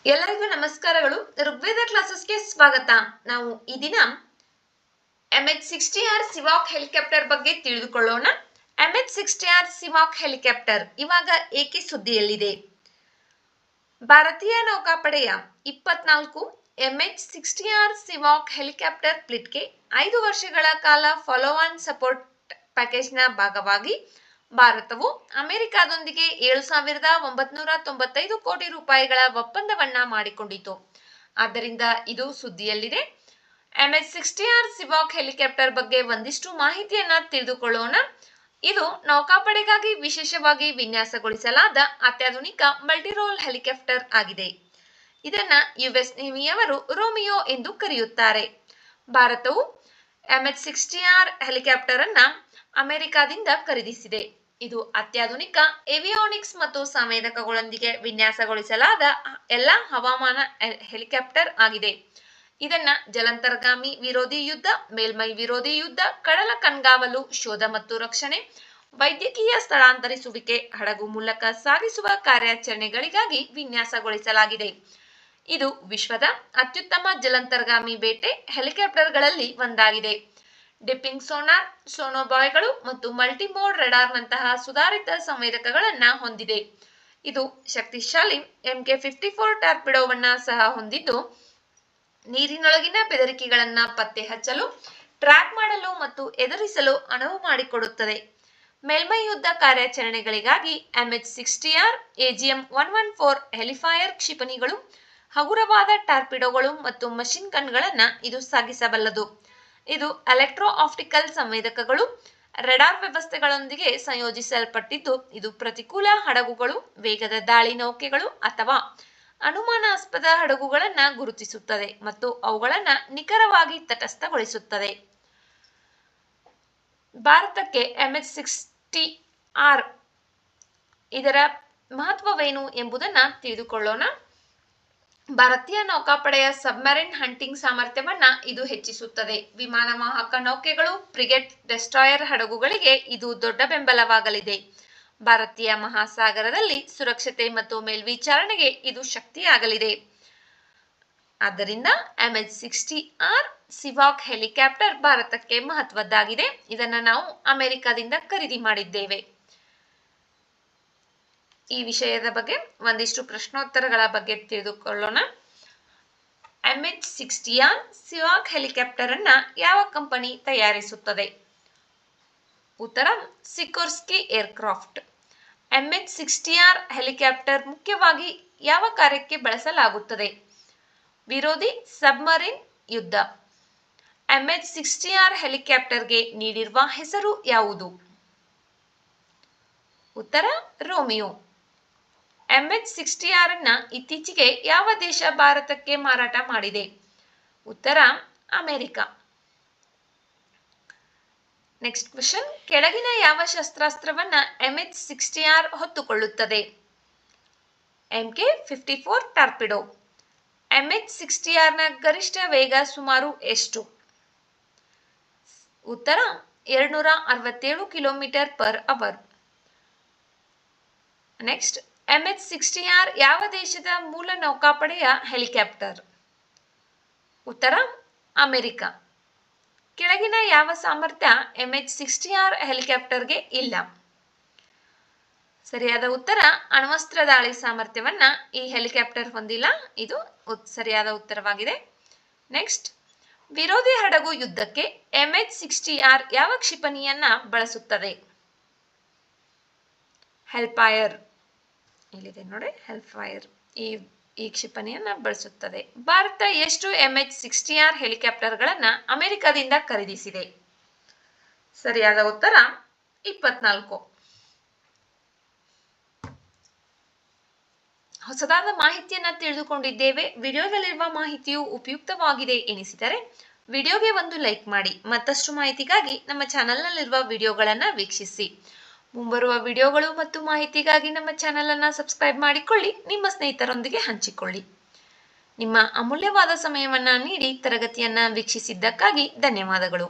ಎಲ್ಲರಿಗೂ ನಮಸ್ಕಾರಗಳು. ಋಗ್ವೇದ ಕ್ಲಾಸಸ್ಗೆ ಸ್ವಾಗತ. ನಾವು ಈ ದಿನ MH-60R ಸಿವಾಕ್ ಹೆಲಿಕಾಪ್ಟರ್ ಬಗ್ಗೆ ತಿಳಿದುಕೊಳ್ಳೋಣ. MH-60R ಸಿವಾಕ್ ಹೆಲಿಕಾಪ್ಟರ್ ಇವಾಗ ಏಕೆ ಸುದ್ದಿಯಲ್ಲಿದೆ? ಭಾರತೀಯ ನೌಕಾಪಡೆಯ 24 MH-60R ಸಿವಾಕ್ ಹೆಲಿಕಾಪ್ಟರ್ ಫ್ಲೀಟ್ಗೆ 5 ವರ್ಷಗಳ ಕಾಲ ಫಾಲೋ ಆನ್ ಸಪೋರ್ಟ್ ಪ್ಯಾಕೇಜ್ನ ಭಾಗವಾಗಿ ಭಾರತವು ಅಮೆರಿಕಾದೊಂದಿಗೆ 7,995 ಕೋಟಿ ರೂಪಾಯಿಗಳ ಒಪ್ಪಂದವನ್ನ ಮಾಡಿಕೊಂಡಿತು. ಆದ್ದರಿಂದ ಇದು ಸುದ್ದಿಯಲ್ಲಿದೆ. MH-60R ಸಿವಾಕ್ ಹೆಲಿಕಾಪ್ಟರ್ ಬಗ್ಗೆ ಒಂದಿಷ್ಟು ಮಾಹಿತಿಯನ್ನ ತಿಳಿದುಕೊಳ್ಳೋಣ. ಇದು ನೌಕಾಪಡೆಗಾಗಿ ವಿಶೇಷವಾಗಿ ವಿನ್ಯಾಸಗೊಳಿಸಲಾದ ಅತ್ಯಾಧುನಿಕ ಮಲ್ಟಿರೋಲ್ ಹೆಲಿಕಾಪ್ಟರ್ ಆಗಿದೆ. ಇದನ್ನ US ನೇವಿಯವರು ರೋಮಿಯೋ ಎಂದು ಕರೆಯುತ್ತಾರೆ. ಭಾರತವು MH-60R ಹೆಲಿಕಾಪ್ಟರ್ ಅನ್ನ ಅಮೆರಿಕಾದಿಂದ ಖರೀದಿಸಿದೆ. ಇದು ಅತ್ಯಾಧುನಿಕ ಏವಿಯಾನಿಕ್ಸ್ ಮತ್ತು ಸಂವೇದಕಗಳೊಂದಿಗೆ ವಿನ್ಯಾಸಗೊಳಿಸಲಾದ ಎಲ್ಲ ಹವಾಮಾನ ಹೆಲಿಕಾಪ್ಟರ್ ಆಗಿದೆ. ಇದನ್ನ ಜಲಾಂತರ್ಗಾಮಿ ವಿರೋಧಿ ಯುದ್ಧ, ಮೇಲ್ಮೈ ವಿರೋಧಿ ಯುದ್ಧ, ಕಡಲ ಕಣ್ಗಾವಲು, ಶೋಧ ಮತ್ತು ರಕ್ಷಣೆ, ವೈದ್ಯಕೀಯ ಸ್ಥಳಾಂತರಿಸುವಿಕೆ, ಹಡಗು ಮೂಲಕ ಸಾಗಿಸುವ ಕಾರ್ಯಾಚರಣೆಗಳಿಗಾಗಿ ವಿನ್ಯಾಸಗೊಳಿಸಲಾಗಿದೆ. ಇದು ವಿಶ್ವದ ಅತ್ಯುತ್ತಮ ಜಲಾಂತರ್ಗಾಮಿ ಬೇಟೆ ಹೆಲಿಕಾಪ್ಟರ್ಗಳಲ್ಲಿ ಒಂದಾಗಿದೆ. ಡಿಪ್ಪಿಂಗ್ ಸೋನಾರ್, ಸೋನೋಬಾಯ್ಗಳು ಮತ್ತು ಮಲ್ಟಿಮೋಡ್ ರೆಡಾರ್ನಂತಹ ಸುಧಾರಿತ ಸಂವೇದಕಗಳನ್ನ ಹೊಂದಿದೆ. ಇದು ಶಕ್ತಿಶಾಲಿ MK-54 ಟಾರ್ಪಿಡೋವನ್ನ ಸಹ ಹೊಂದಿದ್ದು, ನೀರಿನೊಳಗಿನ ಬೆದರಿಕೆಗಳನ್ನ ಪತ್ತೆ ಹಚ್ಚಲು, ಟ್ರ್ಯಾಕ್ ಮಾಡಲು ಮತ್ತು ಎದುರಿಸಲು ಅನುವು ಮಾಡಿಕೊಡುತ್ತದೆ. ಮೇಲ್ಮೈ ಯುದ್ಧ ಕಾರ್ಯಾಚರಣೆಗಳಿಗಾಗಿ MH-60R AGM-114 ಹೆಲಿಫೈಯರ್ ಕ್ಷಿಪಣಿಗಳು, ಹಗುರವಾದ ಟಾರ್ಪಿಡೋಗಳು ಮತ್ತು ಮಷಿನ್ ಗನ್ಗಳನ್ನ ಇದು ಸಾಗಿಸಬಲ್ಲದು. ಇದು ಎಲೆಕ್ಟ್ರೋ ಆಪ್ಟಿಕಲ್ ಸಂವೇದಕಗಳು, ರೆಡಾರ್ ವ್ಯವಸ್ಥೆಗಳೊಂದಿಗೆ ಸಂಯೋಜಿಸಲ್ಪಟ್ಟಿದ್ದು, ಇದು ಪ್ರತಿಕೂಲ ಹಡಗುಗಳು, ವೇಗದ ದಾಳಿ ನೌಕೆಗಳು ಅಥವಾ ಅನುಮಾನಾಸ್ಪದ ಹಡಗುಗಳನ್ನು ಗುರುತಿಸುತ್ತದೆ ಮತ್ತು ಅವುಗಳನ್ನು ನಿಖರವಾಗಿ ತಟಸ್ಥಗೊಳಿಸುತ್ತದೆ. ಭಾರತಕ್ಕೆ MH-60R ಇದರ ಮಹತ್ವವೇನು ಎಂಬುದನ್ನು ತಿಳಿದುಕೊಳ್ಳೋಣ. ಭಾರತೀಯ ನೌಕಾಪಡೆಯ ಸಬ್ಮರೀನ್ ಹಂಟಿಂಗ್ ಸಾಮರ್ಥ್ಯವನ್ನ ಇದು ಹೆಚ್ಚಿಸುತ್ತದೆ. ವಿಮಾನ ವಾಹಕ ನೌಕೆಗಳು, ಫ್ರಿಗೇಟ್, ಡೆಸ್ಟ್ರಾಯರ್ ಹಡಗುಗಳಿಗೆ ಇದು ದೊಡ್ಡ ಬೆಂಬಲವಾಗಲಿದೆ. ಭಾರತೀಯ ಮಹಾಸಾಗರದಲ್ಲಿ ಸುರಕ್ಷತೆ ಮತ್ತು ಮೇಲ್ವಿಚಾರಣೆಗೆ ಇದು ಶಕ್ತಿಯಾಗಲಿದೆ. ಆದ್ದರಿಂದ MH-60R ಸಿವಾಕ್ ಹೆಲಿಕಾಪ್ಟರ್ ಭಾರತಕ್ಕೆ ಮಹತ್ವದ್ದಾಗಿದೆ. ಇದನ್ನು ನಾವು ಅಮೆರಿಕದಿಂದ ಖರೀದಿ ಮಾಡಿದ್ದೇವೆ. ಈ ವಿಷಯದ ಬಗ್ಗೆ ಒಂದಿಷ್ಟು ಪ್ರಶ್ನೋತ್ತರಗಳ ಬಗ್ಗೆ ತಿಳಿದುಕೊಳ್ಳೋಣ. MH-60R ಸಿವಾಕ್ ಹೆಲಿಕಾಪ್ಟರ್ ಅನ್ನ ಯಾವ ಕಂಪನಿ ತಯಾರಿಸುತ್ತದೆ? ಉತ್ತರ ಸಿಕೋರ್ಸ್ಕಿ ಏರ್ಕ್ರಾಫ್ಟ್. MH-60R ಹೆಲಿಕಾಪ್ಟರ್ ಮುಖ್ಯವಾಗಿ ಯಾವ ಕಾರ್ಯಕ್ಕೆ ಬಳಸಲಾಗುತ್ತದೆ? ವಿರೋಧಿ ಸಬ್ಮರೀನ್ ಯುದ್ಧ. MH-60R ಹೆಲಿಕಾಪ್ಟರ್ಗೆ ನೀಡಿರುವ ಹೆಸರು ಯಾವುದು? ಉತ್ತರ ರೋಮಿಯೋ. MH-60R ಅನ್ನ ಇತ್ತೀಚೆಗೆ ಯಾವ ದೇಶ ಭಾರತಕ್ಕೆ ಮಾರಾಟ ಮಾಡಿದೆ? ಉತ್ತರ ಅಮೆರಿಕ. ನೆಕ್ಸ್ಟ್ ಕ್ವೆಶ್ಚನ್, ಕೆಳಗಿನ ಯಾವ ಶಸ್ತ್ರಾಸ್ತ್ರವನ್ನ MH-60R ಹೊತ್ತುಕೊಳ್ಳುತ್ತದೆ? MK-54 ಟಾರ್ಪಿಡೋ. MH-60R ನ ಗರಿಷ್ಠ ವೇಗ ಸುಮಾರು ಎಷ್ಟು? ಉತ್ತರ 267 km/h. ನೆಕ್ಸ್ಟ್, MH-60R ಯಾವ ದೇಶದ ಮೂಲ ನೌಕಾಪಡೆಯ ಹೆಲಿಕಾಪ್ಟರ್? ಉತ್ತರ ಅಮೆರಿಕ. ಕೆಳಗಿನ ಯಾವ ಸಾಮರ್ಥ್ಯ MH-60R ಹೆಲಿಕಾಪ್ಟರ್ಗೆ ಇಲ್ಲ? ಸರಿಯಾದ ಉತ್ತರ ಅಣ್ವಸ್ತ್ರ ದಾಳಿ ಸಾಮರ್ಥ್ಯವನ್ನ ಈ ಹೆಲಿಕಾಪ್ಟರ್ ಹೊಂದಿಲ್ಲ. ಇದು ಸರಿಯಾದ ಉತ್ತರವಾಗಿದೆ. ನೆಕ್ಸ್ಟ್, ವಿರೋಧಿ ಹಡಗು ಯುದ್ಧಕ್ಕೆ MH-60R ಯಾವ ಕ್ಷಿಪಣಿಯನ್ನ ಬಳಸುತ್ತದೆ? ಹೆಲ್ಫೈಯರ್. ಇಲ್ಲಿದೆ ನೋಡಿ, ಹೆಲ್ಫೈಯರ್ ಈ ಕ್ಷಿಪಣಿಯನ್ನ ಬಳಸುತ್ತದೆ. ಭಾರತ ಎಷ್ಟು MH-60R ಹೆಲಿಕಾಪ್ಟರ್ಗಳನ್ನ ಅಮೆರಿಕದಿಂದ ಖರೀದಿಸಿದೆ? ಸರಿಯಾದ ಉತ್ತರ 24. ಹೊಸದಾದ ಮಾಹಿತಿಯನ್ನ ತಿಳಿದುಕೊಂಡಿದ್ದೇವೆ. ವಿಡಿಯೋದಲ್ಲಿರುವ ಮಾಹಿತಿಯು ಉಪಯುಕ್ತವಾಗಿದೆ ಎನಿಸಿದರೆ ವಿಡಿಯೋಗೆ ಒಂದು ಲೈಕ್ ಮಾಡಿ. ಮತ್ತಷ್ಟು ಮಾಹಿತಿಗಾಗಿ ನಮ್ಮ ಚಾನೆಲ್ನಲ್ಲಿರುವ ವಿಡಿಯೋಗಳನ್ನು ವೀಕ್ಷಿಸಿ. ಮುಂಬರುವ ವಿಡಿಯೋಗಳು ಮತ್ತು ಮಾಹಿತಿಗಾಗಿ ನಮ್ಮ ಚಾನೆಲ್ ಅನ್ನು ಸಬ್ಸ್ಕ್ರೈಬ್ ಮಾಡಿಕೊಳ್ಳಿ. ನಿಮ್ಮ ಸ್ನೇಹಿತರೊಂದಿಗೆ ಹಂಚಿಕೊಳ್ಳಿ. ನಿಮ್ಮ ಅಮೂಲ್ಯವಾದ ಸಮಯವನ್ನು ನೀಡಿ ತರಗತಿಯನ್ನು ವೀಕ್ಷಿಸಿದ್ದಕ್ಕಾಗಿ ಧನ್ಯವಾದಗಳು.